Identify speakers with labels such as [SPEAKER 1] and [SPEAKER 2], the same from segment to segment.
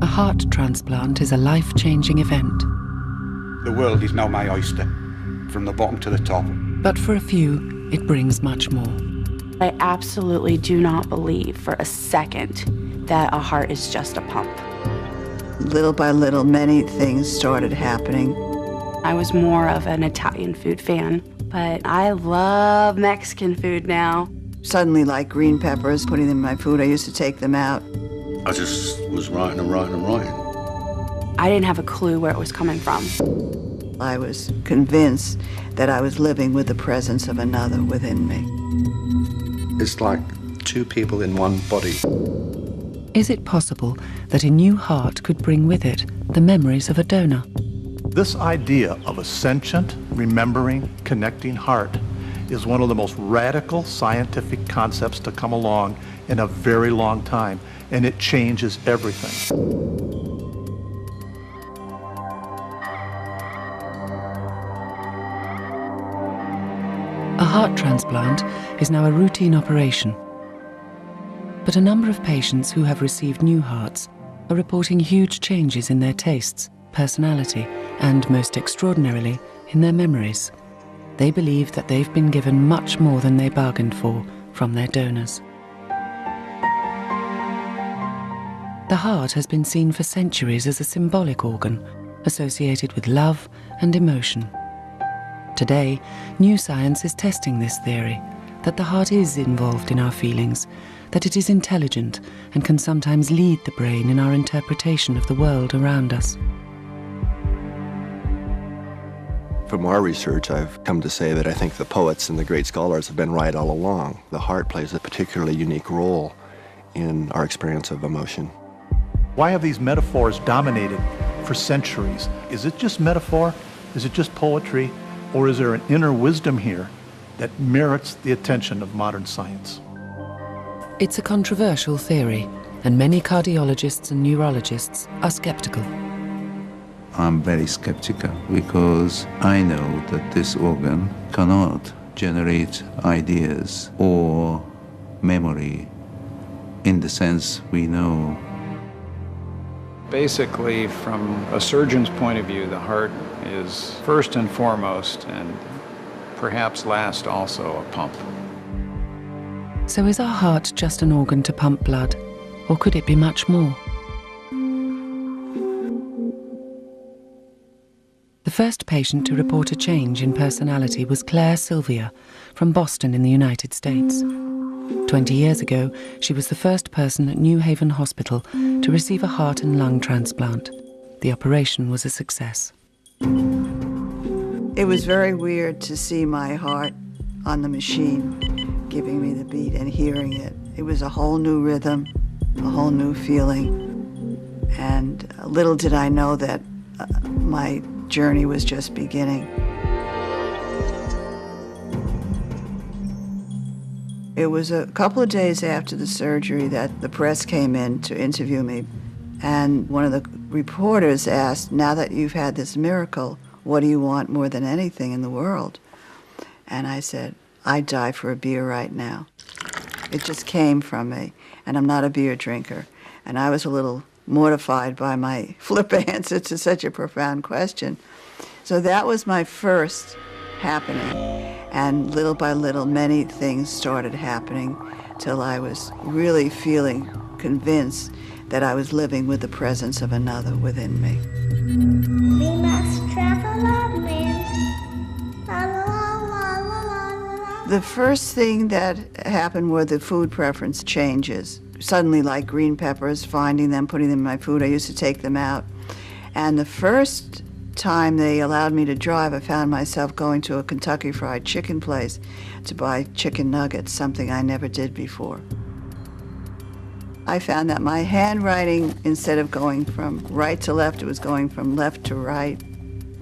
[SPEAKER 1] A heart transplant is a life-changing event.
[SPEAKER 2] The world is now my oyster, from the bottom to the top.
[SPEAKER 1] But for a few, it brings much more.
[SPEAKER 3] I absolutely do not believe for a second that a heart is just a pump.
[SPEAKER 4] Little by little, many things started happening.
[SPEAKER 3] I was more of an Italian food fan, but I love Mexican food now.
[SPEAKER 4] Suddenly, like green peppers, putting them in my food, I used to take them out.
[SPEAKER 5] I just was writing and writing and writing.
[SPEAKER 3] I didn't have a clue where it was coming from.
[SPEAKER 4] I was convinced that I was living with the presence of another within me.
[SPEAKER 5] It's like two people in one body.
[SPEAKER 1] Is it possible that a new heart could bring with it the memories of a donor?
[SPEAKER 6] This idea of a sentient, remembering, connecting heart is one of the most radical scientific concepts to come along in a very long time, and it changes everything.
[SPEAKER 1] A heart transplant is now a routine operation. But a number of patients who have received new hearts are reporting huge changes in their tastes, personality, and most extraordinarily, in their memories. They believe that they've been given much more than they bargained for from their donors. The heart has been seen for centuries as a symbolic organ associated with love and emotion. Today, new science is testing this theory, that the heart is involved in our feelings, that it is intelligent and can sometimes lead the brain in our interpretation of the world around us.
[SPEAKER 7] From our research, I've come to say that I think the poets and the great scholars have been right all along. The heart plays a particularly unique role in our experience of emotion.
[SPEAKER 6] Why have these metaphors dominated for centuries? Is it just metaphor? Is it just poetry? Or is there an inner wisdom here that merits the attention of modern science?
[SPEAKER 1] It's a controversial theory, and many cardiologists and neurologists are skeptical.
[SPEAKER 8] I'm very skeptical because I know that this organ cannot generate ideas or memory in the sense we know.
[SPEAKER 9] Basically, from a surgeon's point of view, the heart is first and foremost, and perhaps last also, a pump.
[SPEAKER 1] So is our heart just an organ to pump blood, or could it be much more? The first patient to report a change in personality was Claire Sylvia from Boston in the United States. 20 years ago, she was the first person at New Haven Hospital to receive a heart and lung transplant. The operation was a success.
[SPEAKER 4] It was very weird to see my heart on the machine, giving me the beat and hearing it. It was a whole new rhythm, a whole new feeling. And little did I know that my journey was just beginning. It was a couple of days after the surgery that the press came in to interview me. And one of the reporters asked, now that you've had this miracle, what do you want more than anything in the world? And I said, I'd die for a beer right now. It just came from me, and I'm not a beer drinker. And I was a little mortified by my flip answer to such a profound question. So that was my first happening. And little by little, many things started happening till I was really feeling convinced that I was living with the presence of another within me.
[SPEAKER 10] We must travel on wind. La, la, la, la, la, la.
[SPEAKER 4] The first thing that happened were the food preference changes. Suddenly, like green peppers, finding them, putting them in my food, I used to take them out. And the first time they allowed me to drive, I found myself going to a Kentucky Fried Chicken place to buy chicken nuggets, something I never did before. I found that my handwriting, instead of going from right to left, it was going from left to right.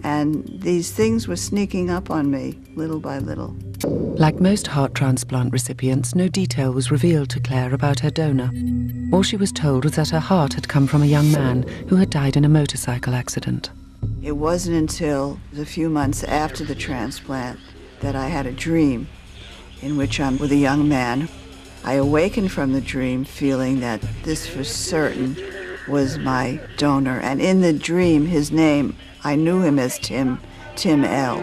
[SPEAKER 4] And these things were sneaking up on me, little by little.
[SPEAKER 1] Like most heart transplant recipients, no detail was revealed to Claire about her donor. All she was told was that her heart had come from a young man who had died in a motorcycle accident.
[SPEAKER 4] It wasn't until a few months after the transplant that I had a dream in which I'm with a young man. I awakened from the dream feeling that this for certain was my donor. And in the dream, his name, I knew him as Tim L.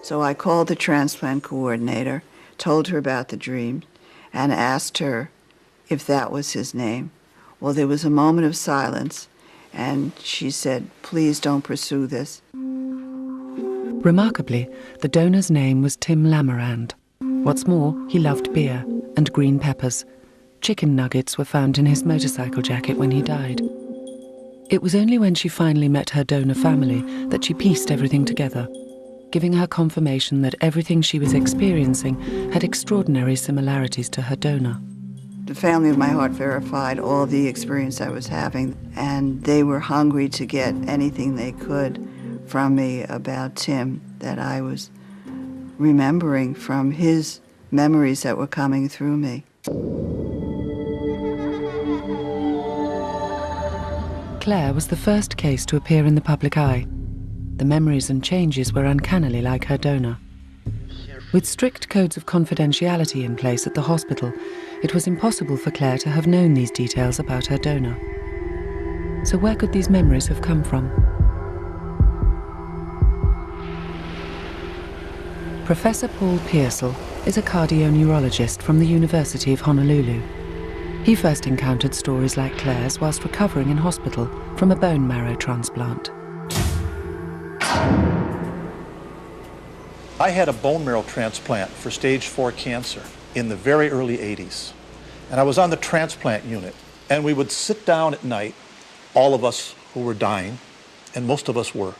[SPEAKER 4] So I called the transplant coordinator, told her about the dream, and asked her if that was his name. Well, there was a moment of silence, and she said, "Please don't pursue this."
[SPEAKER 1] Remarkably, the donor's name was Tim Lamarand. What's more, he loved beer and green peppers. Chicken nuggets were found in his motorcycle jacket when he died. It was only when she finally met her donor family that she pieced everything together, giving her confirmation that everything she was experiencing had extraordinary similarities to her donor.
[SPEAKER 4] The family of my heart verified all the experience I was having, and they were hungry to get anything they could from me about Tim that I was remembering from his memories that were coming through me.
[SPEAKER 1] Claire was the first case to appear in the public eye. The memories and changes were uncannily like her donor. With strict codes of confidentiality in place at the hospital, it was impossible for Claire to have known these details about her donor. So where could these memories have come from? Professor Paul Pearsall is a cardioneurologist from the University of Honolulu. He first encountered stories like Claire's whilst recovering in hospital from a bone marrow transplant.
[SPEAKER 6] I had a bone marrow transplant for stage 4 cancer in the very early 80s. And I was on the transplant unit. And we would sit down at night, all of us who were dying, and most of us were,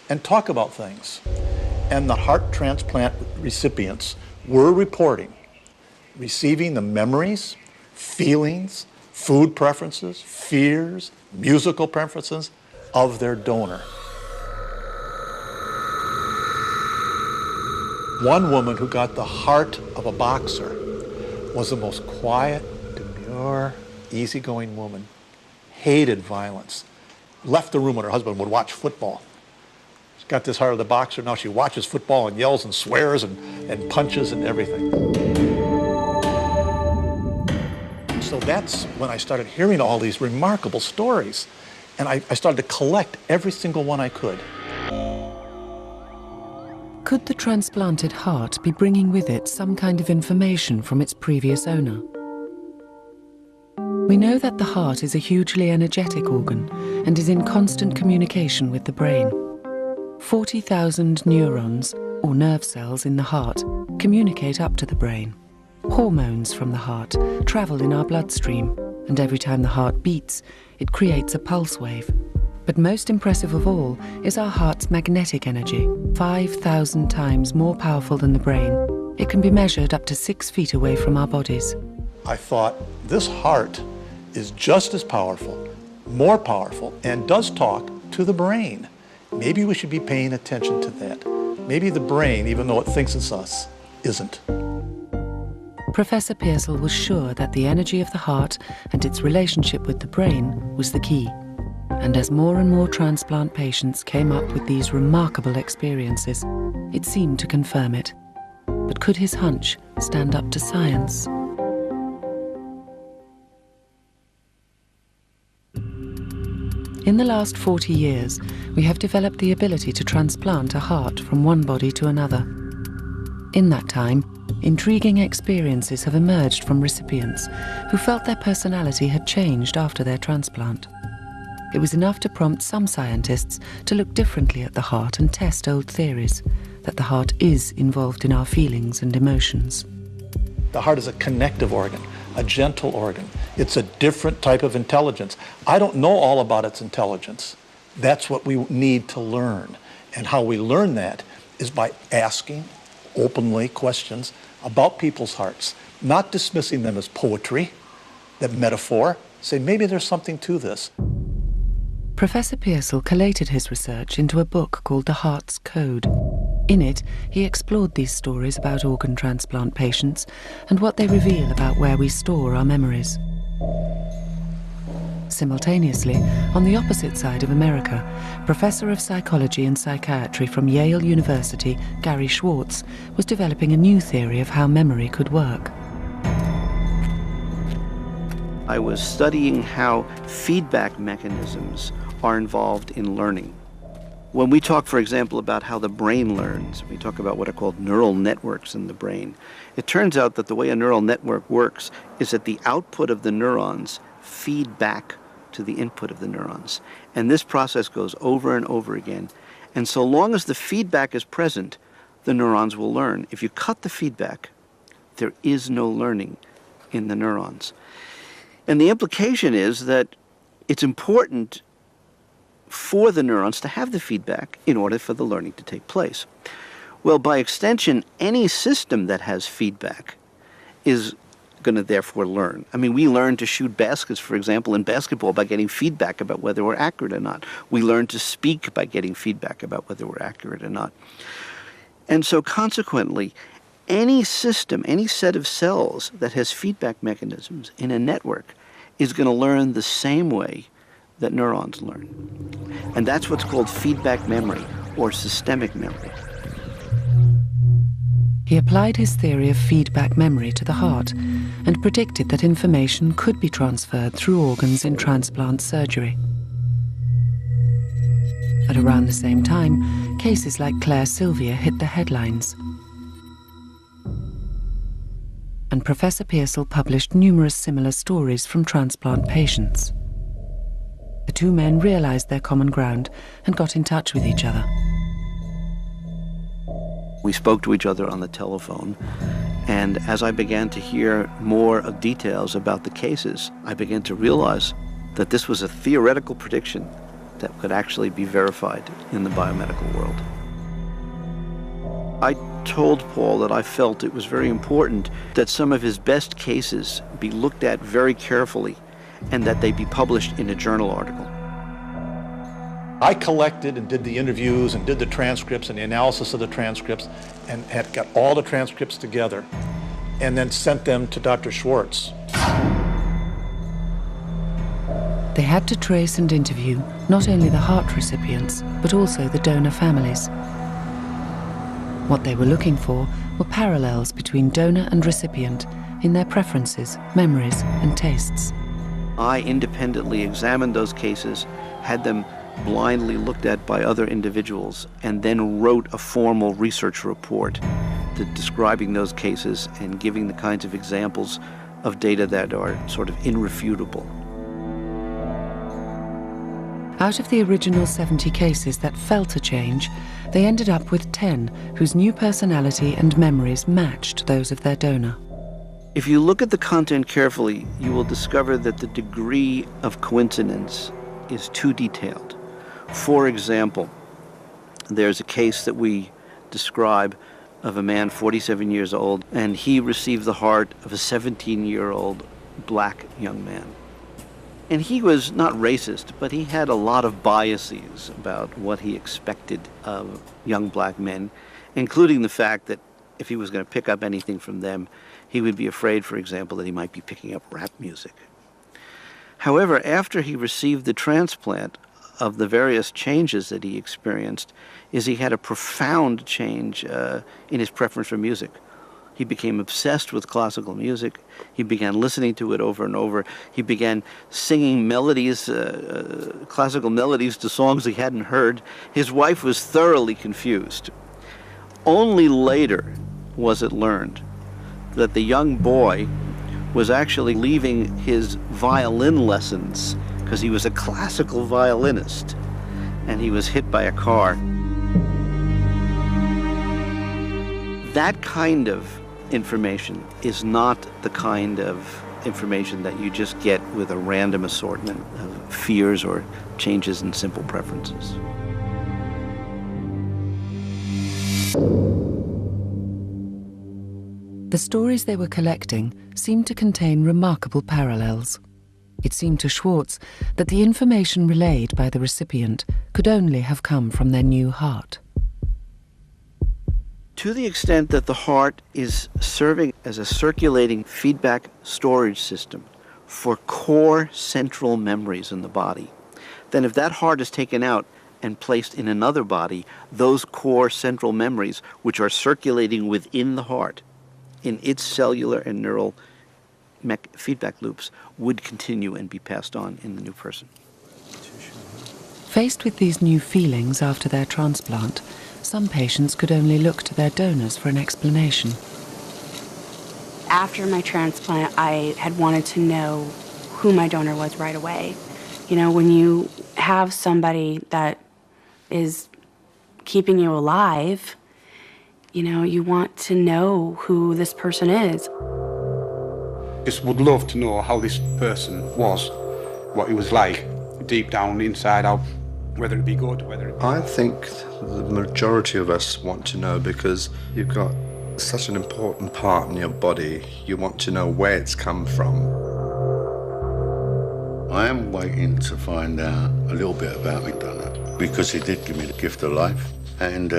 [SPEAKER 6] and talk about things. And the heart transplant recipients were reporting receiving the memories, feelings, food preferences, fears, musical preferences of their donor. One woman who got the heart of a boxer was the most quiet, demure, easygoing woman, hated violence, left the room when her husband would watch football. She's got this heart of the boxer, now she watches football and yells and swears and punches and everything. So that's when I started hearing all these remarkable stories. And I started to collect every single one I could.
[SPEAKER 1] Could the transplanted heart be bringing with it some kind of information from its previous owner? We know that the heart is a hugely energetic organ and is in constant communication with the brain. 40,000 neurons, or nerve cells in the heart, communicate up to the brain. Hormones from the heart travel in our bloodstream, and every time the heart beats, it creates a pulse wave. But most impressive of all is our heart's magnetic energy, 5,000 times more powerful than the brain. It can be measured up to 6 feet away from our bodies.
[SPEAKER 6] I thought, this heart is just as powerful, more powerful, and does talk to the brain. Maybe we should be paying attention to that. Maybe the brain, even though it thinks it's us, isn't.
[SPEAKER 1] Professor Pearsall was sure that the energy of the heart and its relationship with the brain was the key. And as more and more transplant patients came up with these remarkable experiences, it seemed to confirm it. But could his hunch stand up to science? In the last 40 years, we have developed the ability to transplant a heart from one body to another. In that time, intriguing experiences have emerged from recipients who felt their personality had changed after their transplant. It was enough to prompt some scientists to look differently at the heart and test old theories that the heart is involved in our feelings and emotions.
[SPEAKER 6] The heart is a connective organ, a gentle organ. It's a different type of intelligence. I don't know all about its intelligence. That's what we need to learn. And how we learn that is by asking openly questions about people's hearts, not dismissing them as poetry, that metaphor. Say, maybe there's something to this.
[SPEAKER 1] Professor Pearsall collated his research into a book called The Heart's Code. In it, he explored these stories about organ transplant patients and what they reveal about where we store our memories. Simultaneously, on the opposite side of America, Professor of Psychology and Psychiatry from Yale University, Gary Schwartz, was developing a new theory of how memory could work.
[SPEAKER 11] I was studying how feedback mechanisms are involved in learning. When we talk, for example, about how the brain learns, we talk about what are called neural networks in the brain. It turns out that the way a neural network works is that the output of the neurons feed back to the input of the neurons. And this process goes over and over again. And so long as the feedback is present, the neurons will learn. If you cut the feedback, there is no learning in the neurons. And the implication is that it's important for the neurons to have the feedback in order for the learning to take place. Well, by extension, any system that has feedback is going to therefore learn. I mean, we learn to shoot baskets, for example, in basketball by getting feedback about whether we're accurate or not. We learn to speak by getting feedback about whether we're accurate or not. And so consequently, any system, any set of cells that has feedback mechanisms in a network is going to learn the same way that neurons learn. And that's what's called feedback memory or systemic memory.
[SPEAKER 1] He applied his theory of feedback memory to the heart and predicted that information could be transferred through organs in transplant surgery. At around the same time, cases like Claire Sylvia hit the headlines. And Professor Pearsall published numerous similar stories from transplant patients. The two men realized their common ground and got in touch with each other.
[SPEAKER 11] We spoke to each other on the telephone, and as I began to hear more of details about the cases, I began to realize that this was a theoretical prediction that could actually be verified in the biomedical world. I told Paul that I felt it was very important that some of his best cases be looked at very carefully and that they be published in a journal article.
[SPEAKER 6] I collected and did the interviews and did the transcripts and the analysis of the transcripts and had got all the transcripts together and then sent them to Dr. Schwartz.
[SPEAKER 1] They had to trace and interview not only the heart recipients, but also the donor families. What they were looking for were parallels between donor and recipient in their preferences, memories, and tastes.
[SPEAKER 11] I independently examined those cases, had them blindly looked at by other individuals, and then wrote a formal research report describing those cases and giving the kinds of examples of data that are sort of irrefutable.
[SPEAKER 1] Out of the original 70 cases that felt a change, they ended up with 10 whose new personality and memories matched those of their donor.
[SPEAKER 11] If you look at the content carefully, you will discover that the degree of coincidence is too detailed. For example, there's a case that we describe of a man 47 years old, and he received the heart of a 17-year-old black young man. And he was not racist, but he had a lot of biases about what he expected of young black men, including the fact that if he was going to pick up anything from them, he would be afraid, for example, that he might be picking up rap music. However, after he received the transplant, of the various changes that he experienced is he had a profound change in his preference for music. He became obsessed with classical music. He began listening to it over and over. He began singing melodies, classical melodies to songs he hadn't heard. His wife was thoroughly confused. Only later was it learned that the young boy was actually leaving his violin lessons because he was a classical violinist and he was hit by a car. That kind of information is not the kind of information that you just get with a random assortment of fears or changes in simple preferences.
[SPEAKER 1] The stories they were collecting seemed to contain remarkable parallels. It seemed to Schwartz that the information relayed by the recipient could only have come from their new heart.
[SPEAKER 11] To the extent that the heart is serving as a circulating feedback storage system for core central memories in the body, then if that heart is taken out and placed in another body, those core central memories, which are circulating within the heart, in its cellular and neural feedback loops, would continue and be passed on in the new person.
[SPEAKER 1] Faced with these new feelings after their transplant, some patients could only look to their donors for an explanation.
[SPEAKER 3] After my transplant, I had wanted to know who my donor was right away. You know, when you have somebody that is keeping you alive, you know, you want to know who this person is.
[SPEAKER 2] Just would love to know how this person was, what he was like, deep down, inside out, whether it be good, whether it be...
[SPEAKER 5] I think the majority of us want to know because you've got such an important part in your body. You want to know where it's come from.
[SPEAKER 12] I am waiting to find out a little bit about my donor because he did give me the gift of life, and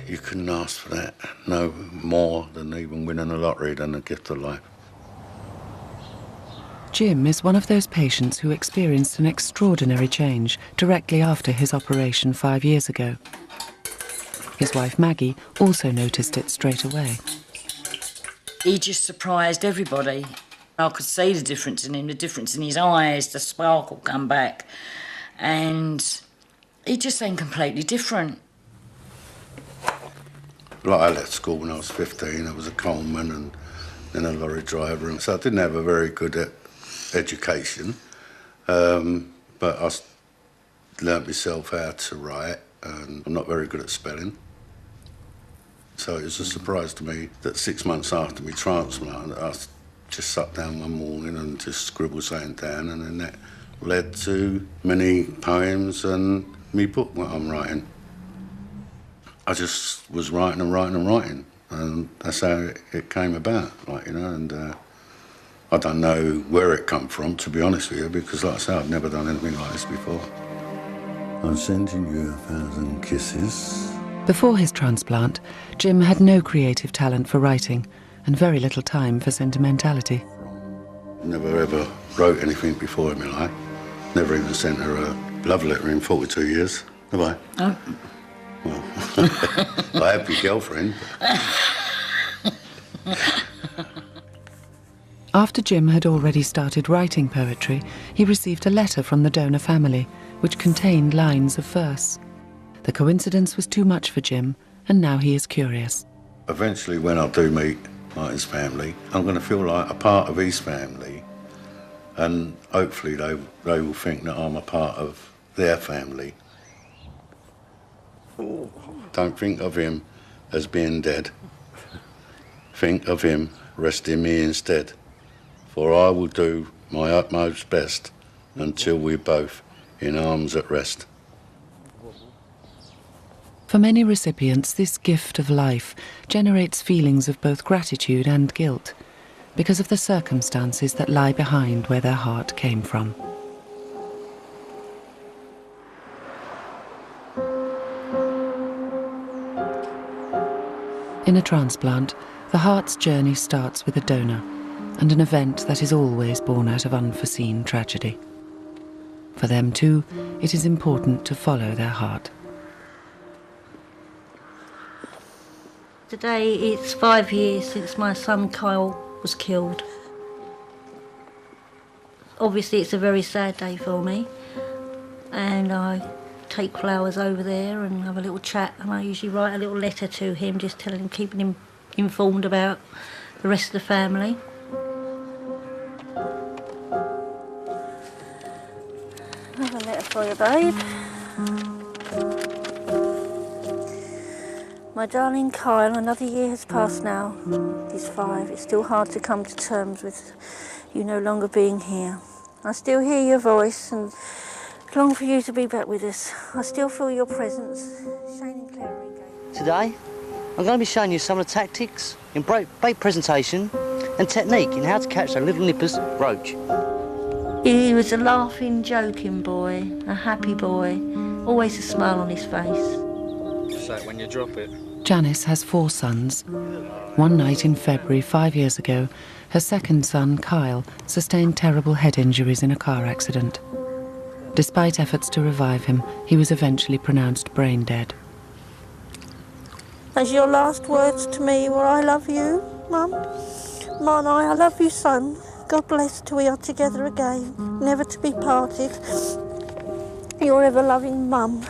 [SPEAKER 12] you couldn't ask for that no more than even winning a lottery than the gift of life.
[SPEAKER 1] Jim is one of those patients who experienced an extraordinary change directly after his operation 5 years ago. His wife Maggie also noticed it straight away.
[SPEAKER 13] He just surprised everybody. I could see the difference in him, the difference in his eyes, the sparkle come back, and he just seemed completely different.
[SPEAKER 12] Like I left school when I was 15, I was a coalman and then a lorry driver, and so I didn't have a very good education, but I learnt myself how to write, and I'm not very good at spelling. So it was a surprise to me that 6 months after my transplant, I just sat down one morning and just scribbled something down, and then that led to many poems and me book what I'm writing. I just was writing and writing and writing, and that's how it came about, like, you know, and I don't know where it come from, to be honest with you, because like I say, I've never done anything like this before.
[SPEAKER 8] I'm sending you 1,000 kisses.
[SPEAKER 1] Before his transplant, Jim had no creative talent for writing and very little time for sentimentality.
[SPEAKER 12] Never ever wrote anything before in my life. Never even sent her a love letter in 42 years. Have I?
[SPEAKER 13] Oh.
[SPEAKER 12] Well, I have your girlfriend.
[SPEAKER 1] After Jim had already started writing poetry, he received a letter from the donor family, which contained lines of verse. The coincidence was too much for Jim, and now he is curious.
[SPEAKER 12] Eventually, when I do meet like his family, I'm going to feel like a part of his family, and hopefully they will think that I'm a part of their family. Don't think of him as being dead. Think of him resting me instead, for I will do my utmost best until we're both in arms at rest.
[SPEAKER 1] For many recipients, this gift of life generates feelings of both gratitude and guilt because of the circumstances that lie behind where their heart came from. In a transplant, the heart's journey starts with a donor and an event that is always born out of unforeseen tragedy. For them too, it is important to follow their heart.
[SPEAKER 14] Today it's 5 years since my son Kyle was killed. Obviously it's a very sad day for me, and I take flowers over there and have a little chat, and I usually write a little letter to him, just telling him, keeping him informed about the rest of the family. I have a letter for you, babe. My darling Kyle, another year has passed now. He's 5. It's still hard to come to terms with you no longer being here. I still hear your voice and long for you to be back with us. I still feel your presence. Shane and Claire are engaged.
[SPEAKER 15] Today, I'm going to be showing you some of the tactics in great presentation and technique in how to catch a little nipper's roach.
[SPEAKER 14] He was a laughing, joking boy, a happy boy, always a smile on his face.
[SPEAKER 9] Just like when you drop it.
[SPEAKER 1] Janice has 4 sons. One night in February 5 years ago, her second son, Kyle, sustained terrible head injuries in a car accident. Despite efforts to revive him, he was eventually pronounced brain dead.
[SPEAKER 14] As your last words to me were, I love you, Mum. Mum, I love you, son. God bless till we are together again, never to be parted. Your ever-loving mum.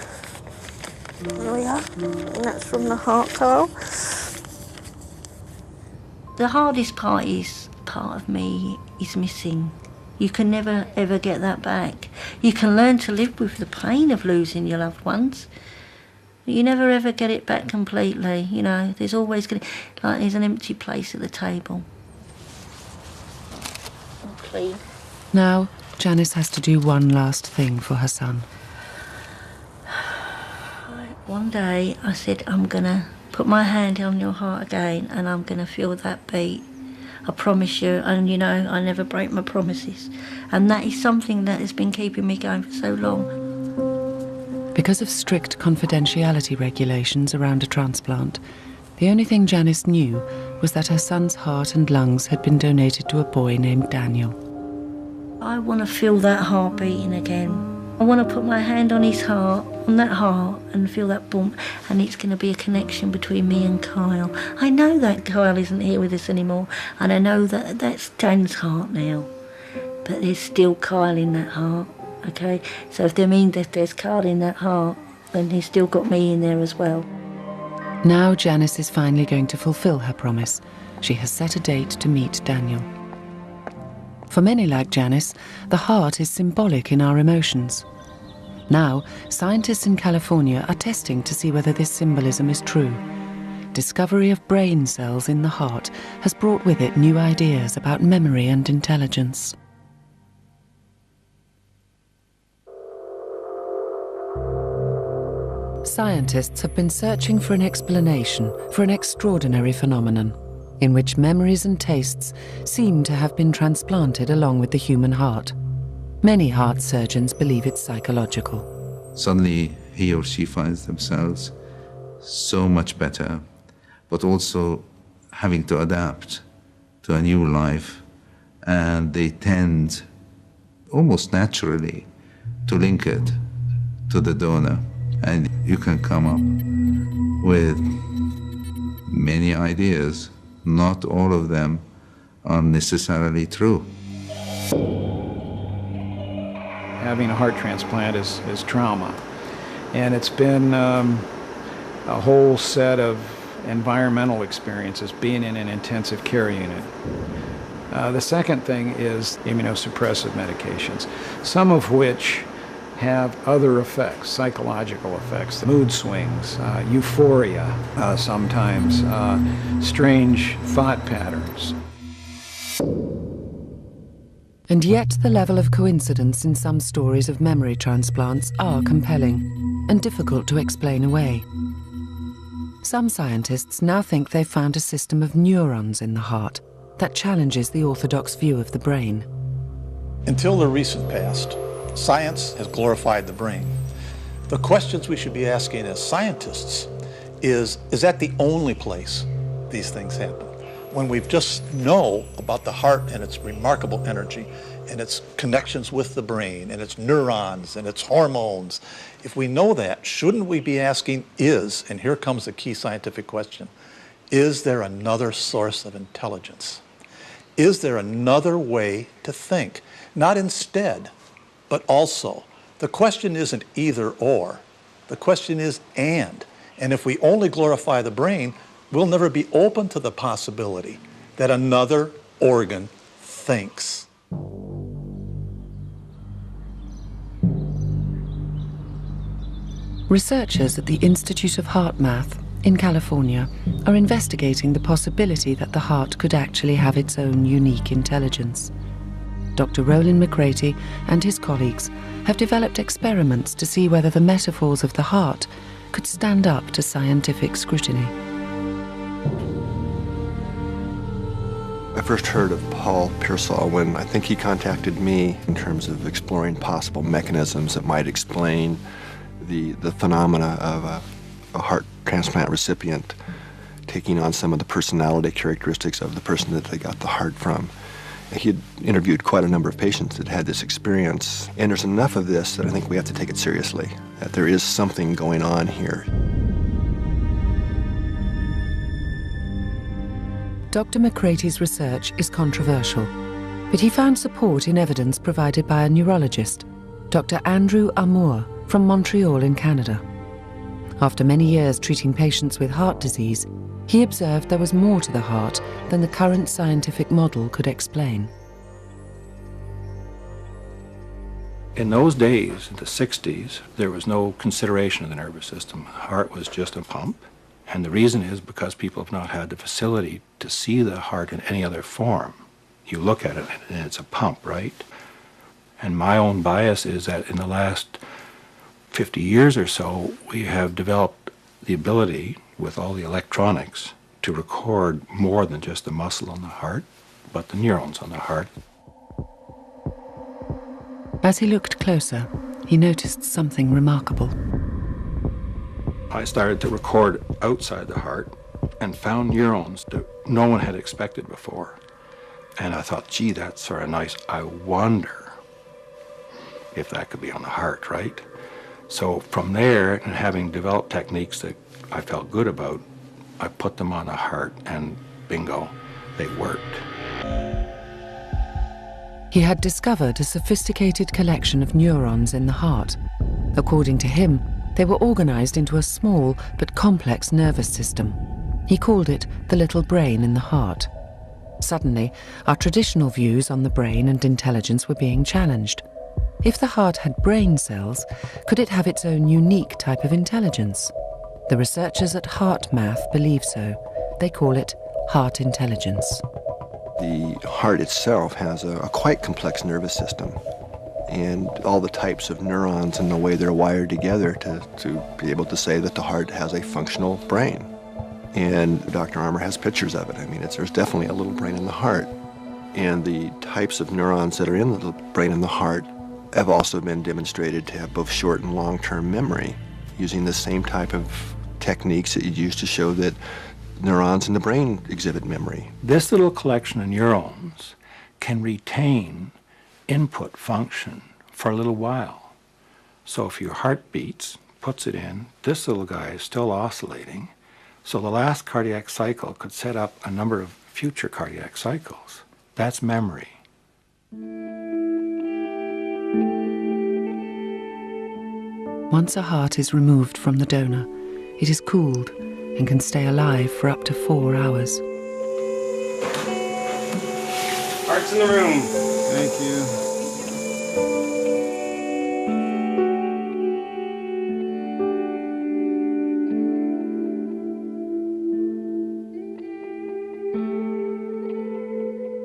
[SPEAKER 14] There we are. And that's from the heart, Carl. The hardest part of me is missing. You can never ever get that back. You can learn to live with the pain of losing your loved ones. But you never ever get it back completely, you know. There's always there's an empty place at the table. Clean.
[SPEAKER 1] Now, Janice has to do one last thing for her son.
[SPEAKER 14] One day I said, I'm gonna put my hand on your heart again and I'm gonna feel that beat. I promise you, and you know, I never break my promises. And that is something that has been keeping me going for so long.
[SPEAKER 1] Because of strict confidentiality regulations around a transplant, the only thing Janice knew was that her son's heart and lungs had been donated to a boy named Daniel.
[SPEAKER 14] I want to feel that heart beating again. I want to put my hand on his heart, on that heart, and feel that bump, and it's going to be a connection between me and Kyle. I know that Kyle isn't here with us anymore, and I know that that's Dan's heart now, but there's still Kyle in that heart, okay? So if they mean that there's Kyle in that heart, then he's still got me in there as well.
[SPEAKER 1] Now Janice is finally going to fulfill her promise. She has set a date to meet Daniel. For many like Janice, the heart is symbolic in our emotions. Now, scientists in California are testing to see whether this symbolism is true. Discovery of brain cells in the heart has brought with it new ideas about memory and intelligence. Scientists have been searching for an explanation for an extraordinary phenomenon in which memories and tastes seem to have been transplanted along with the human heart. Many heart surgeons believe it's psychological.
[SPEAKER 8] Suddenly, he or she finds themselves so much better, but also having to adapt to a new life, and they tend almost naturally to link it to the donor, and you can come up with many ideas. Not all of them are necessarily true.
[SPEAKER 9] Having a heart transplant is trauma, and it's been a whole set of environmental experiences being in an intensive care unit. The second thing is immunosuppressive medications, some of which have other effects, psychological effects, mood swings, euphoria sometimes, strange thought patterns.
[SPEAKER 1] And yet the level of coincidence in some stories of memory transplants are compelling and difficult to explain away. Some scientists now think they've found a system of neurons in the heart that challenges the orthodox view of the brain.
[SPEAKER 6] Until the recent past, science has glorified the brain. The questions we should be asking as scientists is that the only place these things happen? When we just know about the heart and its remarkable energy and its connections with the brain and its neurons and its hormones, if we know that, shouldn't we be asking and here comes the key scientific question, is there another source of intelligence? Is there another way to think? Not instead, but also. The question isn't either or. The question is and. And if we only glorify the brain, we'll never be open to the possibility that another organ thinks.
[SPEAKER 1] Researchers at the Institute of Heart Math in California are investigating the possibility that the heart could actually have its own unique intelligence. Dr. Roland McCraty and his colleagues have developed experiments to see whether the metaphors of the heart could stand up to scientific scrutiny.
[SPEAKER 7] I first heard of Paul Pearsall when I think he contacted me in terms of exploring possible mechanisms that might explain the phenomena of a heart transplant recipient taking on some of the personality characteristics of the person that they got the heart from. He had interviewed quite a number of patients that had this experience, and there's enough of this that I think we have to take it seriously, that there is something going on here.
[SPEAKER 1] Dr. McCraty's research is controversial. But he found support in evidence provided by a neurologist, Dr. Andrew Amour from Montreal in Canada. After many years treating patients with heart disease, he observed there was more to the heart than the current scientific model could explain.
[SPEAKER 9] In those days, in the 60s, there was no consideration of the nervous system. The heart was just a pump. And the reason is because people have not had the facility to see the heart in any other form. You look at it and it's a pump, right? And my own bias is that in the last 50 years or so, we have developed the ability, with all the electronics, to record more than just the muscle on the heart, but the neurons on the heart.
[SPEAKER 1] As he looked closer, he noticed something remarkable.
[SPEAKER 9] I started to record outside the heart and found neurons that no one had expected before. And I thought, gee, that's sort of nice. I wonder if that could be on the heart, right? So from there, and having developed techniques that I felt good about, I put them on the heart and bingo, they worked.
[SPEAKER 1] He had discovered a sophisticated collection of neurons in the heart. According to him, they were organized into a small but complex nervous system. He called it the little brain in the heart. Suddenly, our traditional views on the brain and intelligence were being challenged. If the heart had brain cells, could it have its own unique type of intelligence? The researchers at HeartMath believe so. They call it heart intelligence.
[SPEAKER 7] The heart itself has a quite complex nervous system, and all the types of neurons and the way they're wired together to be able to say that the heart has a functional brain. And Dr. Armour has pictures of it. I mean, there's definitely a little brain in the heart. And the types of neurons that are in the little brain in the heart have also been demonstrated to have both short and long-term memory, using the same type of techniques that you use to show that neurons in the brain exhibit memory.
[SPEAKER 9] This little collection of neurons can retain input function for a little while. So if your heart beats, puts it in, this little guy is still oscillating. So the last cardiac cycle could set up a number of future cardiac cycles. That's memory.
[SPEAKER 1] Once a heart is removed from the donor, it is cooled and can stay alive for up to 4 hours.
[SPEAKER 16] Heart's in the room. Thank you.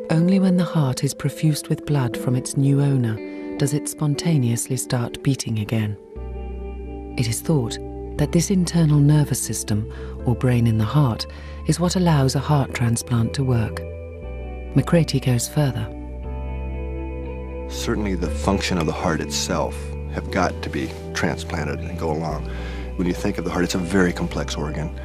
[SPEAKER 1] Only when the heart is perfused with blood from its new owner does it spontaneously start beating again. It is thought that this internal nervous system, or brain in the heart, is what allows a heart transplant to work. McCraty goes further.
[SPEAKER 7] Certainly the function of the heart itself have got to be transplanted and go along. When you think of the heart, it's a very complex organ.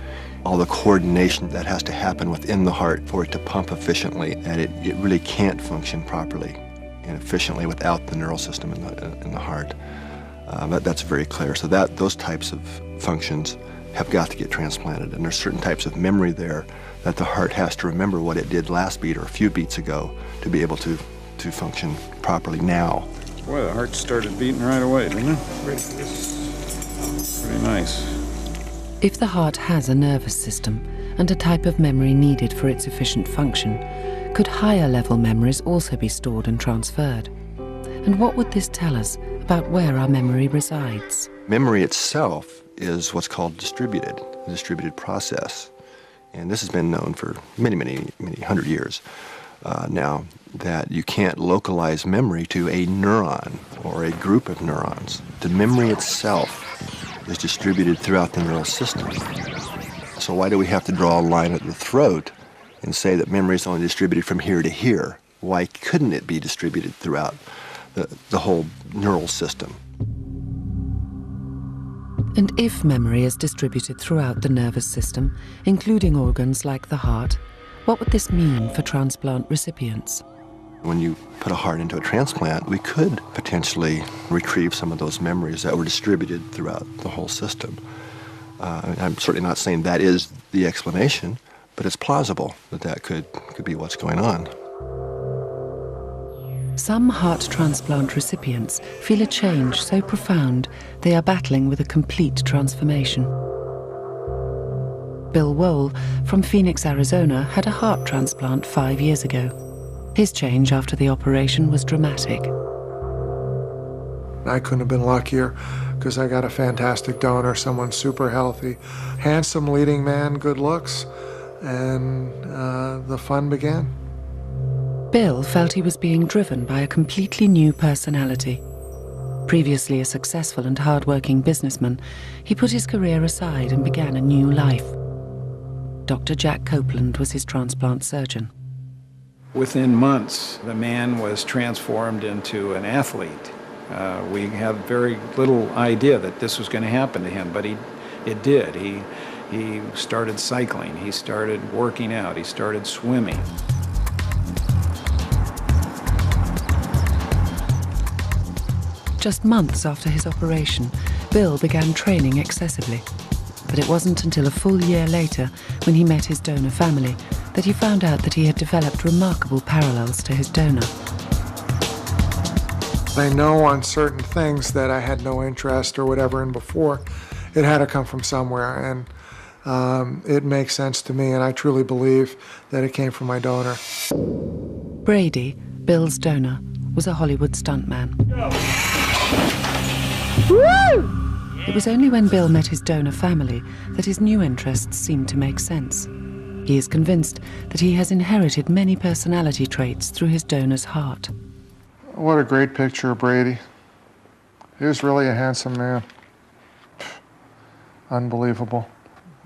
[SPEAKER 7] All the coordination that has to happen within the heart for it to pump efficiently, and it really can't function properly and efficiently without the neural system in the heart. That's very clear. So those types of functions have got to get transplanted, and there's certain types of memory there that the heart has to remember what it did last beat or a few beats ago to be able to function properly now.
[SPEAKER 16] Boy, the heart started beating right away, didn't it? Ready for this. Pretty nice.
[SPEAKER 1] If the heart has a nervous system and a type of memory needed for its efficient function, could higher level memories also be stored and transferred? And what would this tell us about where our memory resides?
[SPEAKER 7] Memory itself is what's called distributed, a distributed process. And this has been known for many, many, many hundred years now, that you can't localize memory to a neuron or a group of neurons. The memory itself is distributed throughout the neural system. So why do we have to draw a line at the throat and say that memory is only distributed from here to here? Why couldn't it be distributed throughout the whole neural system?
[SPEAKER 1] And if memory is distributed throughout the nervous system, including organs like the heart, what would this mean for transplant recipients?
[SPEAKER 7] When you put a heart into a transplant, we could potentially retrieve some of those memories that were distributed throughout the whole system. I'm certainly not saying that is the explanation, but it's plausible that that could be what's going on.
[SPEAKER 1] Some heart transplant recipients feel a change so profound they are battling with a complete transformation. Bill Wohl from Phoenix, Arizona, had a heart transplant 5 years ago. His change after the operation was dramatic.
[SPEAKER 17] I couldn't have been luckier because I got a fantastic donor, someone super healthy, handsome leading man, good looks, and the fun began.
[SPEAKER 1] Bill felt he was being driven by a completely new personality. Previously a successful and hard-working businessman, he put his career aside and began a new life. Dr. Jack Copeland was his transplant surgeon.
[SPEAKER 9] Within months, the man was transformed into an athlete. We have very little idea that this was going to happen to him, but it did. He started cycling, he started working out, he started swimming.
[SPEAKER 1] Just months after his operation, Bill began training excessively. But it wasn't until a full year later, when he met his donor family, that he found out that he had developed remarkable parallels to his donor.
[SPEAKER 17] I know on certain things that I had no interest or whatever in before. It had to come from somewhere, and it makes sense to me, and I truly believe that it came from my donor.
[SPEAKER 1] Brady, Bill's donor, was a Hollywood stuntman. It was only when Bill met his donor family that his new interests seemed to make sense. He is convinced that he has inherited many personality traits through his donor's heart.
[SPEAKER 17] What a great picture of Brady. He was really a handsome man. Unbelievable.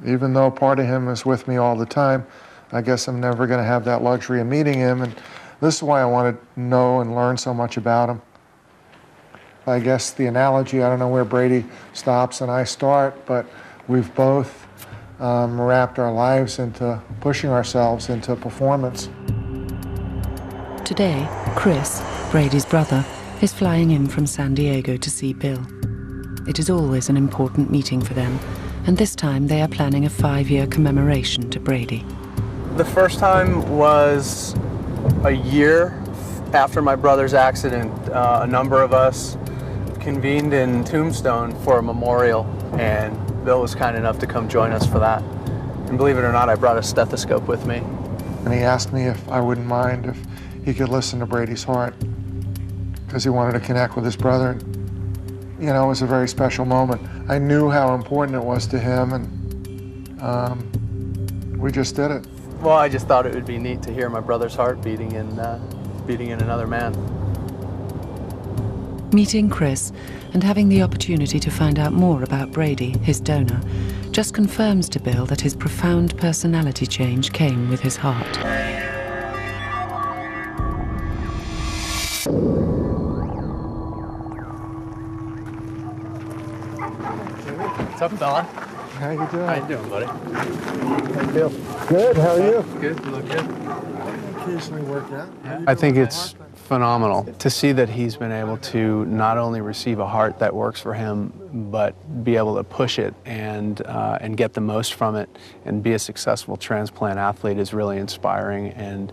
[SPEAKER 17] Even though part of him is with me all the time, I guess I'm never going to have that luxury of meeting him, and this is why I want to know and learn so much about him. I guess the analogy, I don't know where Brady stops and I start, but we've both wrapped our lives into pushing ourselves into performance.
[SPEAKER 1] Today, Chris, Brady's brother, is flying in from San Diego to see Bill. It is always an important meeting for them, and this time they are planning a 5-year commemoration to Brady.
[SPEAKER 18] The first time was a year after my brother's accident. A number of us convened in Tombstone for a memorial, and Bill was kind enough to come join us for that. And believe it or not, I brought a stethoscope with me.
[SPEAKER 17] And he asked me if I wouldn't mind if he could listen to Brady's heart, because he wanted to connect with his brother. You know, it was a very special moment. I knew how important it was to him, and we just did it.
[SPEAKER 18] Well, I just thought it would be neat to hear my brother's heart beating in another man.
[SPEAKER 1] Meeting Chris and having the opportunity to find out more about Brady, his donor, just confirms to Bill that his profound personality change came with his heart.
[SPEAKER 18] What's up, fella?
[SPEAKER 17] How you doing?
[SPEAKER 18] How you doing, buddy?
[SPEAKER 17] How you feel? Good, how are you?
[SPEAKER 18] Good, you look good.
[SPEAKER 17] Occasionally work out.
[SPEAKER 18] I think it's phenomenal to see that he's been able to not only receive a heart that works for him, but be able to push it and get the most from it and be a successful transplant athlete is really inspiring. And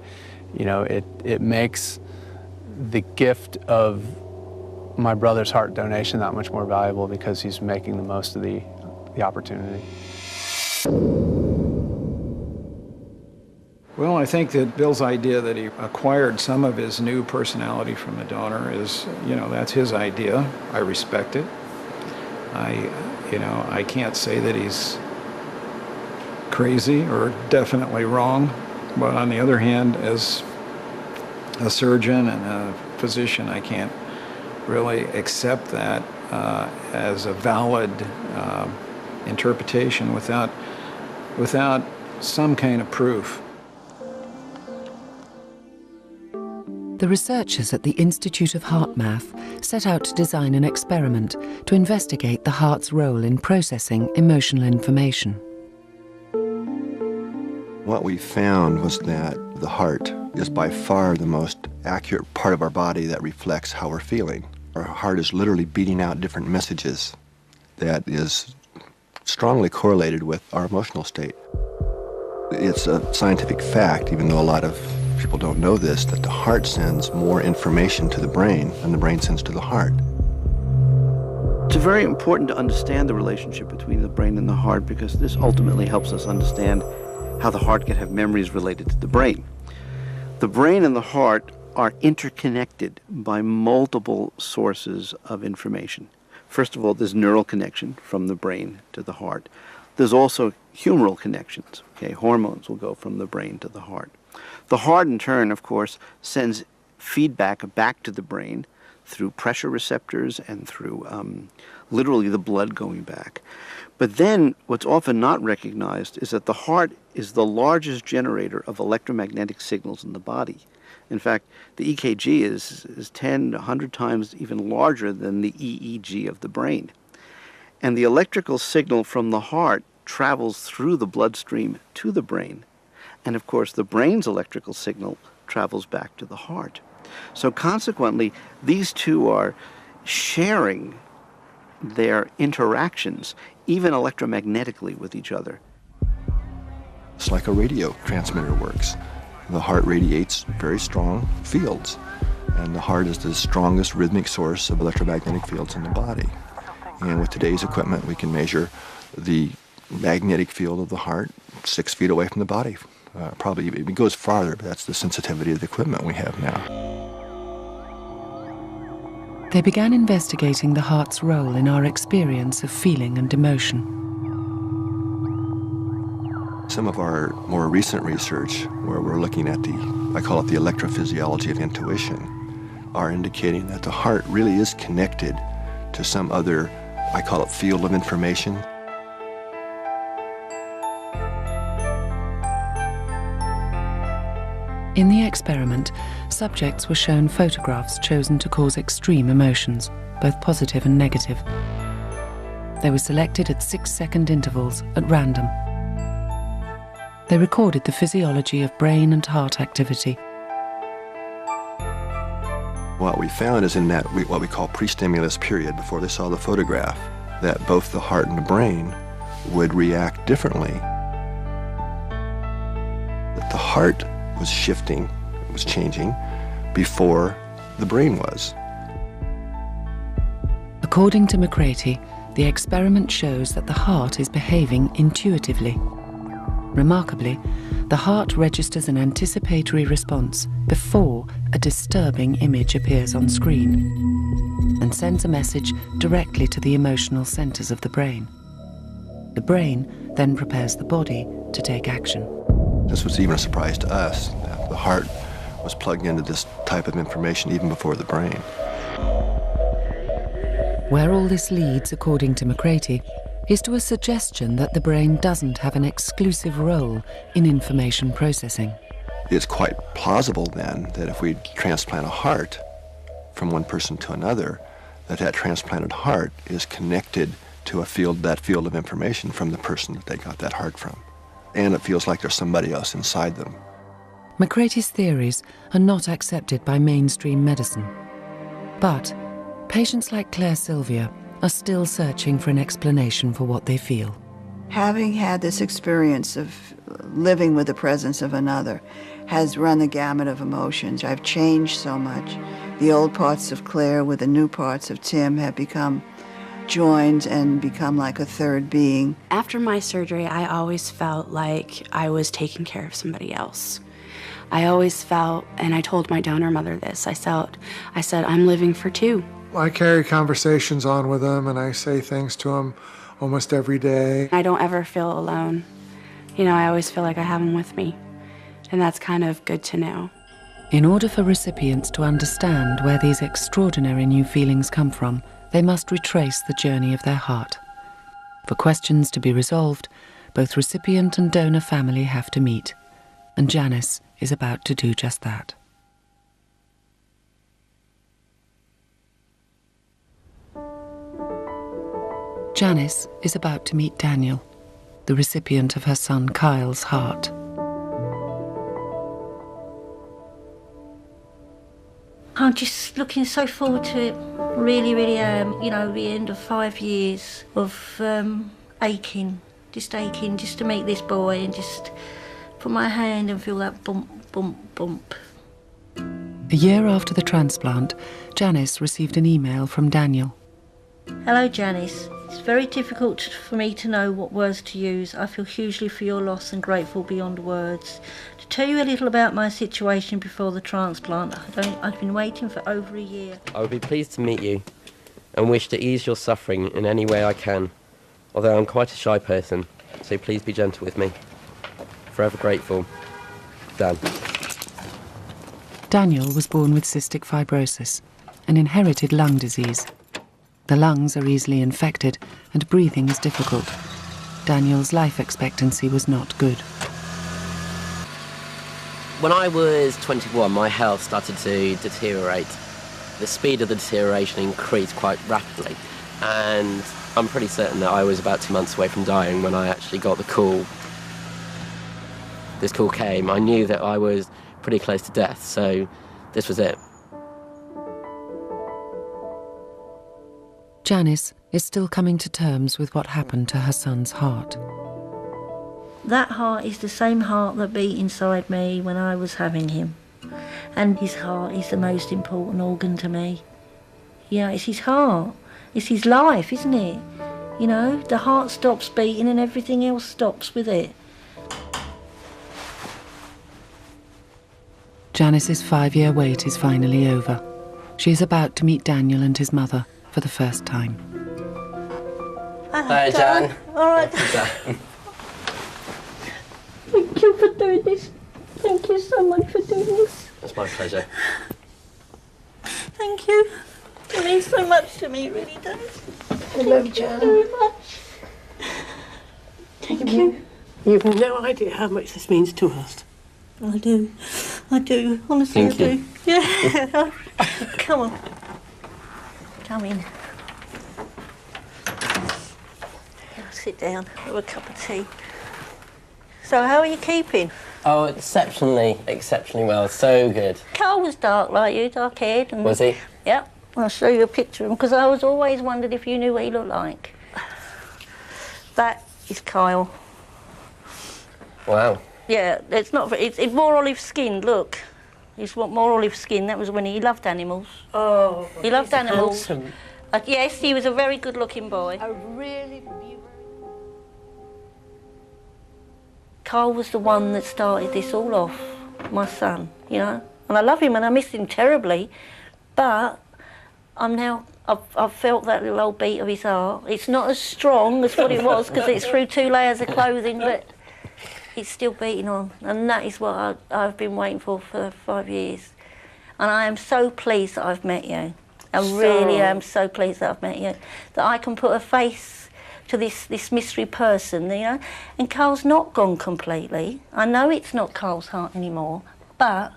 [SPEAKER 18] you know, it makes the gift of my brother's heart donation that much more valuable because he's making the most of the opportunity.
[SPEAKER 9] Well, I think that Bill's idea that he acquired some of his new personality from the donor is, you know, that's his idea. I respect it. I can't say that he's crazy or definitely wrong, but on the other hand, as a surgeon and a physician, I can't really accept that as a valid interpretation without some kind of proof.
[SPEAKER 1] The researchers at the Institute of Heart Math set out to design an experiment to investigate the heart's role in processing emotional information.
[SPEAKER 7] What we found was that the heart is by far the most accurate part of our body that reflects how we're feeling. Our heart is literally beating out different messages that is strongly correlated with our emotional state. It's a scientific fact, even though a lot of people don't know this, that the heart sends more information to the brain than the brain sends to the heart.
[SPEAKER 11] It's very important to understand the relationship between the brain and the heart, because this ultimately helps us understand how the heart can have memories related to the brain. The brain and the heart are interconnected by multiple sources of information. First of all, there's neural connection from the brain to the heart. There's also humoral connections. Okay, hormones will go from the brain to the heart. The heart, in turn, of course, sends feedback back to the brain through pressure receptors and through literally the blood going back. But then what's often not recognized is that the heart is the largest generator of electromagnetic signals in the body. In fact, the EKG is 10, 100 times even larger than the EEG of the brain. And the electrical signal from the heart travels through the bloodstream to the brain. And of course, the brain's electrical signal travels back to the heart. So consequently, these two are sharing their interactions, even electromagnetically, with each other.
[SPEAKER 7] It's like a radio transmitter works. The heart radiates very strong fields, and the heart is the strongest rhythmic source of electromagnetic fields in the body. And with today's equipment, we can measure the magnetic field of the heart 6 feet away from the body. Probably it goes farther, but that's the sensitivity of the equipment we have now.
[SPEAKER 1] They began investigating the heart's role in our experience of feeling and emotion.
[SPEAKER 7] Some of our more recent research, where we're looking at I call it the electrophysiology of intuition, are indicating that the heart really is connected to some other, I call it field of information.
[SPEAKER 1] In the experiment, subjects were shown photographs chosen to cause extreme emotions, both positive and negative. They were selected at 6-second intervals at random. They recorded the physiology of brain and heart activity.
[SPEAKER 7] What we found is in that what we call pre-stimulus period, before they saw the photograph, that both the heart and the brain would react differently. That the heart was shifting, was changing, before the brain was.
[SPEAKER 1] According to McCraty, the experiment shows that the heart is behaving intuitively. Remarkably, the heart registers an anticipatory response before a disturbing image appears on screen and sends a message directly to the emotional centers of the brain. The brain then prepares the body to take action.
[SPEAKER 7] This was even a surprise to us, that the heart was plugged into this type of information even before the brain.
[SPEAKER 1] Where all this leads, according to McCraty, is to a suggestion that the brain doesn't have an exclusive role in information processing.
[SPEAKER 7] It's quite plausible then that if we transplant a heart from one person to another, that transplanted heart is connected to that field of information from the person that they got that heart from. And it feels like there's somebody else inside them.
[SPEAKER 1] McCraty's theories are not accepted by mainstream medicine. But patients like Claire Sylvia are still searching for an explanation for what they feel.
[SPEAKER 4] Having had this experience of living with the presence of another has run the gamut of emotions. I've changed so much. The old parts of Claire with the new parts of Tim have become joined and become like a third being.
[SPEAKER 3] After my surgery, I always felt like I was taking care of somebody else. I always felt, and I told my donor mother this, I said, I'm living for two.
[SPEAKER 17] I carry conversations on with him, and I say things to him almost every day.
[SPEAKER 3] I don't ever feel alone. You know, I always feel like I have him with me, and that's kind of good to know.
[SPEAKER 1] In order for recipients to understand where these extraordinary new feelings come from, they must retrace the journey of their heart. For questions to be resolved, both recipient and donor family have to meet, and Janice is about to do just that. Janice is about to meet Daniel, the recipient of her son Kyle's heart.
[SPEAKER 14] I'm just looking so forward to it. Really, really am. You know, the end of 5 years of aching just to meet this boy and just put my hand and feel that bump, bump, bump.
[SPEAKER 1] A year after the transplant, Janice received an email from Daniel.
[SPEAKER 14] Hello, Janice. It's very difficult for me to know what words to use. I feel hugely for your loss and grateful beyond words. To tell you a little about my situation before the transplant, I've been waiting for over a year.
[SPEAKER 19] I would be pleased to meet you and wish to ease your suffering in any way I can, although I'm quite a shy person, so please be gentle with me. Forever grateful, Dan.
[SPEAKER 1] Daniel was born with cystic fibrosis, an inherited lung disease. The lungs are easily infected and breathing is difficult. Daniel's life expectancy was not good.
[SPEAKER 19] When I was 21, my health started to deteriorate. The speed of the deterioration increased quite rapidly, and I'm pretty certain that I was about 2 months away from dying when I actually got the call. This call came. I knew that I was pretty close to death, so this was it.
[SPEAKER 1] Janice is still coming to terms with what happened to her son's heart.
[SPEAKER 14] That heart is the same heart that beat inside me when I was having him. And his heart is the most important organ to me. Yeah, it's his heart. It's his life, isn't it? You know, the heart stops beating and everything else stops with it.
[SPEAKER 1] Janice's 5-year wait is finally over. She is about to meet Daniel and his mother for the first time.
[SPEAKER 19] Hi, Jan.
[SPEAKER 14] All right. Thank you for doing this. Thank you so much for doing this.
[SPEAKER 19] It's my pleasure.
[SPEAKER 14] Thank you. It means so much to me, it really does.
[SPEAKER 20] Hello,
[SPEAKER 14] Thank
[SPEAKER 20] Jan.
[SPEAKER 14] you very much. Thank you.
[SPEAKER 20] You've no idea how much this means to us.
[SPEAKER 14] I do. I do. Honestly,
[SPEAKER 19] Thank
[SPEAKER 14] I
[SPEAKER 19] you.
[SPEAKER 14] do. Yeah. Come on. Come in. Sit down. Have a cup of tea. So, how are you keeping?
[SPEAKER 19] Oh, exceptionally well. So good.
[SPEAKER 14] Carl was dark like you, dark-haired. And
[SPEAKER 19] Was he?
[SPEAKER 14] Yep. I'll show you a picture of him because I was always wondered if you knew what he looked like. That is Kyle.
[SPEAKER 19] Wow.
[SPEAKER 14] Yeah, it's not. It's more olive skinned. Look, he's more olive skinned. That was when he loved animals.
[SPEAKER 20] Oh,
[SPEAKER 14] he loved animals.
[SPEAKER 20] Handsome.
[SPEAKER 14] Yes, he was a very good-looking boy.
[SPEAKER 20] A really beautiful.
[SPEAKER 14] Carl was the one that started this all off. My son, you know, and I love him and I miss him terribly, but I've felt that little old beat of his heart. It's not as strong as what it was because it's through 2 layers of clothing, but it's still beating on, and that is what I've been waiting for 5 years. And I am so pleased that I've met you. I really am so pleased that I've met you, that I can put a face to this mystery person, you know. And Carl's not gone completely. I know it's not Carl's heart anymore, but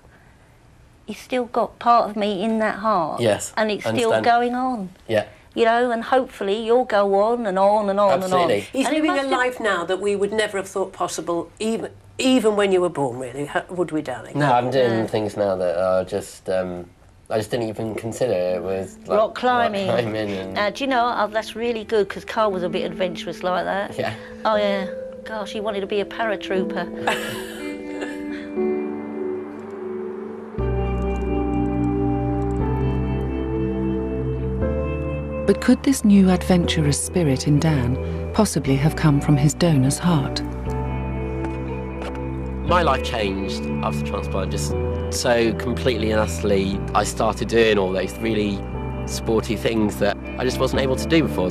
[SPEAKER 14] he's still got part of me in that heart.
[SPEAKER 19] Yes,
[SPEAKER 14] and it's
[SPEAKER 19] understand.
[SPEAKER 14] still going on.
[SPEAKER 19] Yeah.
[SPEAKER 14] You know, and hopefully you'll go on and on and on
[SPEAKER 19] Absolutely.
[SPEAKER 14] and on.
[SPEAKER 20] He's
[SPEAKER 14] And
[SPEAKER 20] living a life now that we would never have thought possible, even when you were born, really, would we, darling?
[SPEAKER 19] No, I'm doing things now that are just, I just didn't even consider. It was like
[SPEAKER 14] rock climbing.
[SPEAKER 19] and...
[SPEAKER 14] Do you know, that's really good because Carl was a bit adventurous like that.
[SPEAKER 19] Yeah.
[SPEAKER 14] Oh, yeah. Gosh, he wanted to be a paratrooper.
[SPEAKER 1] But could this new adventurous spirit in Dan possibly have come from his donor's heart?
[SPEAKER 19] My life changed after the transplant, just so completely and utterly. I started doing all those really sporty things that I just wasn't able to do before.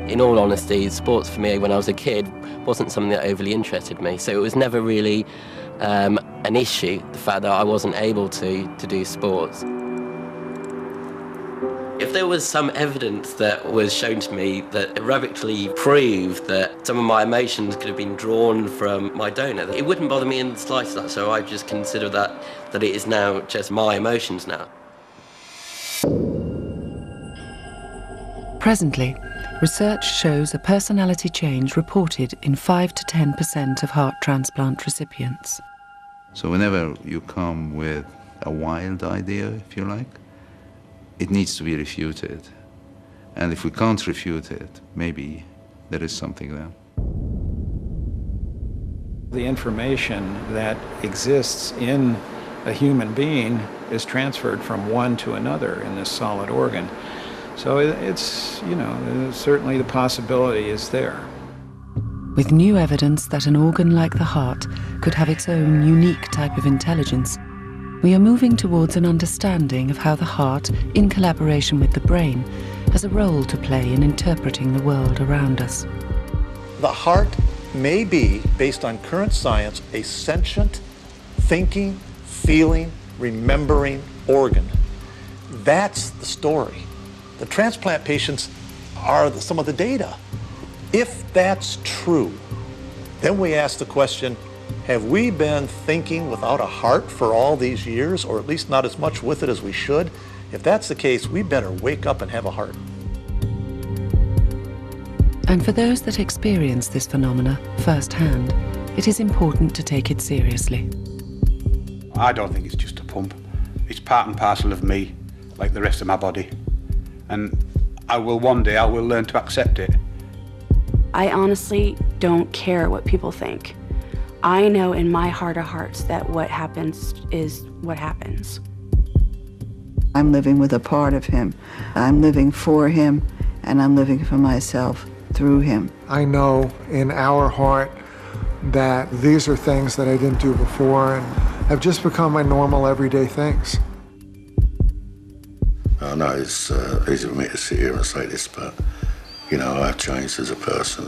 [SPEAKER 19] In all honesty, sports for me when I was a kid wasn't something that overly interested me, so it was never really an issue, the fact that I wasn't able to do sports. If there was some evidence that was shown to me that irrevocably proved that some of my emotions could have been drawn from my donor, it wouldn't bother me in the slightest, so I just consider that it is now just my emotions now.
[SPEAKER 1] Presently, research shows a personality change reported in 5 to 10% of heart transplant recipients.
[SPEAKER 8] So whenever you come with a wild idea, if you like, it needs to be refuted. And if we can't refute it, maybe there is something there.
[SPEAKER 9] The information that exists in a human being is transferred from one to another in this solid organ. So it's, you know, certainly the possibility is there.
[SPEAKER 1] With new evidence that an organ like the heart could have its own unique type of intelligence, we are moving towards an understanding of how the heart, in collaboration with the brain, has a role to play in interpreting the world around us.
[SPEAKER 6] The heart may be, based on current science, a sentient, thinking, feeling, remembering organ. That's the story. The transplant patients are some of the data. If that's true, then we ask the question, have we been thinking without a heart for all these years, or at least not as much with it as we should? If that's the case, we better wake up and have a heart.
[SPEAKER 1] And for those that experience this phenomena firsthand, it is important to take it seriously.
[SPEAKER 2] I don't think it's just a pump. It's part and parcel of me, like the rest of my body. And one day I will learn to accept it.
[SPEAKER 3] I honestly don't care what people think. I know in my heart of hearts that what happens is what happens.
[SPEAKER 4] I'm living with a part of him. I'm living for him, and I'm living for myself through him.
[SPEAKER 17] I know in our heart that these are things that I didn't do before and have just become my normal everyday things.
[SPEAKER 12] I know it's easy for me to sit here and say this, but, you know, I've changed as a person.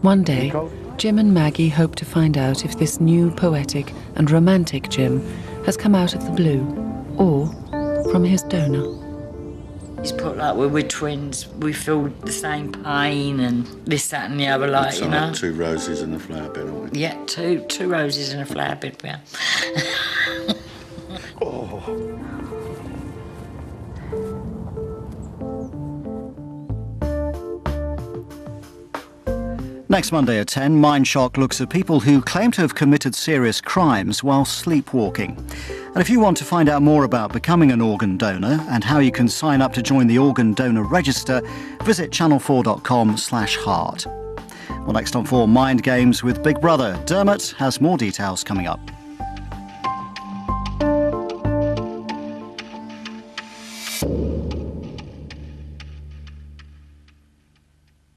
[SPEAKER 1] One day, Jim and Maggie hope to find out if this new poetic and romantic Jim has come out of the blue or from his donor.
[SPEAKER 13] He's put like we're twins, we feel the same pain and this, that and the other, like,
[SPEAKER 12] It's
[SPEAKER 13] you
[SPEAKER 12] like
[SPEAKER 13] know.
[SPEAKER 12] 2 roses in a flower bed, aren't we?
[SPEAKER 13] Yeah, two roses in a flower bed, yeah.
[SPEAKER 21] Next Monday at 10, Mindshock looks at people who claim to have committed serious crimes while sleepwalking. And if you want to find out more about becoming an organ donor and how you can sign up to join the Organ Donor Register, visit channel4.com/heart. Well, next on 4, Mind Games with Big Brother. Dermot has more details coming up.